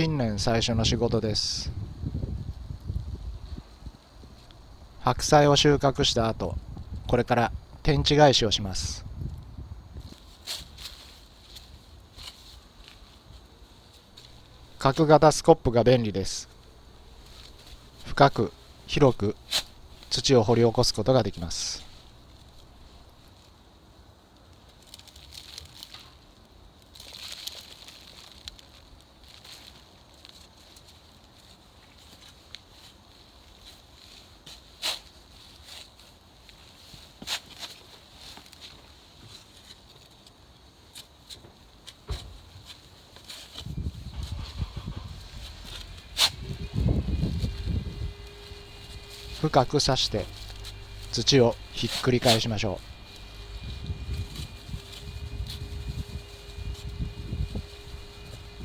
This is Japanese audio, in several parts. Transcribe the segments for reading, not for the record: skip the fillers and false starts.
新年最初の仕事です。白菜を収穫した後、これから天地返しをします。角型スコップが便利です。深く広く土を掘り起こすことができます。深く刺して土をひっくり返しましょ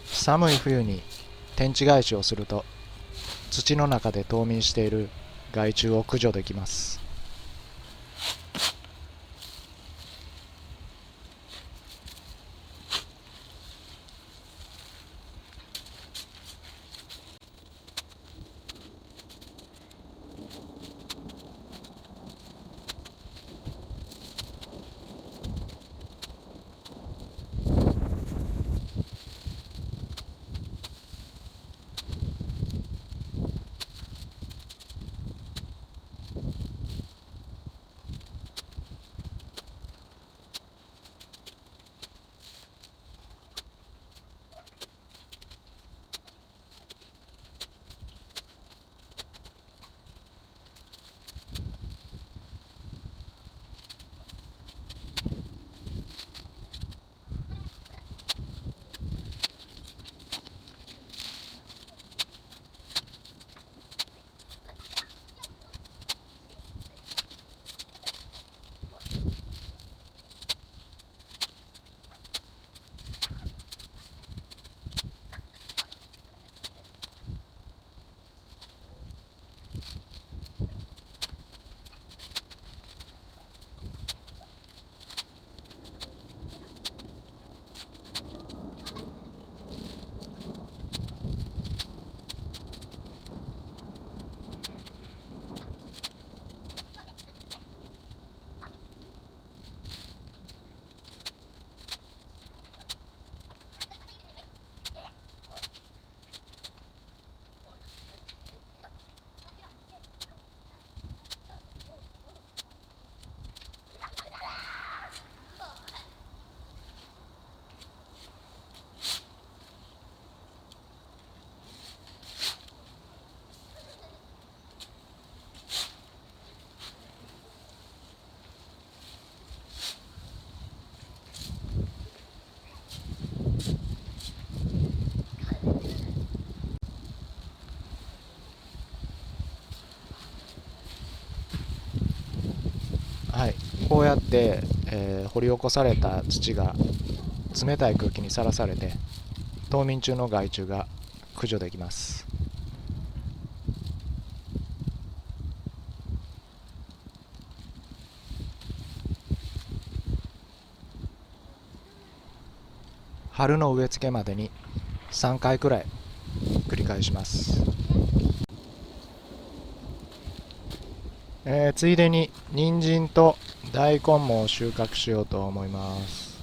う。寒い冬に天地返しをすると土の中で冬眠している害虫を駆除できます。はい、こうやって、掘り起こされた土が冷たい空気にさらされて冬眠中の害虫が駆除できます。春の植え付けまでに3回くらい繰り返します。ついでに人参と大根も収穫しようと思います。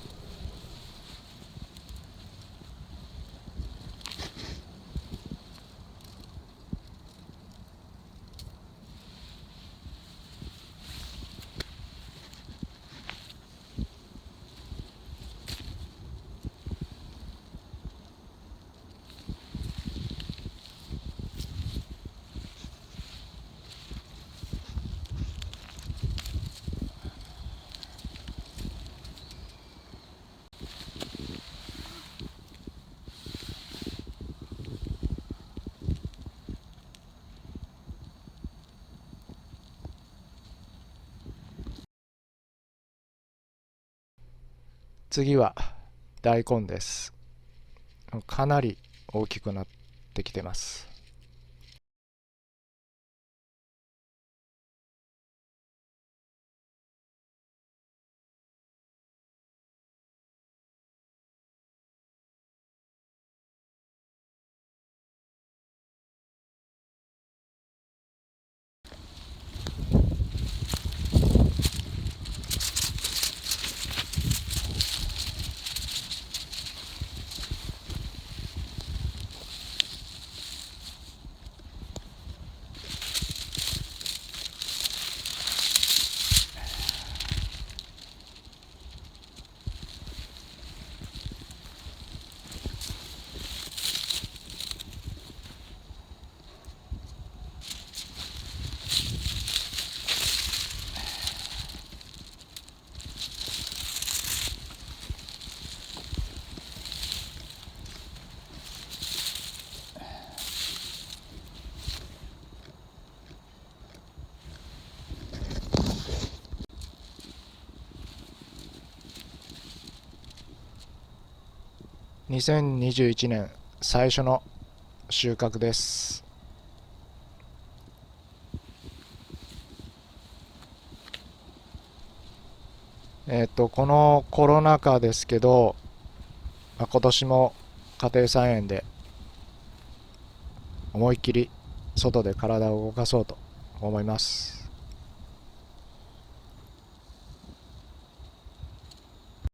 次は大根です。かなり大きくなってきてます。2021年最初の収穫です。このコロナ禍ですけど、今年も家庭菜園で思いっきり外で体を動かそうと思います。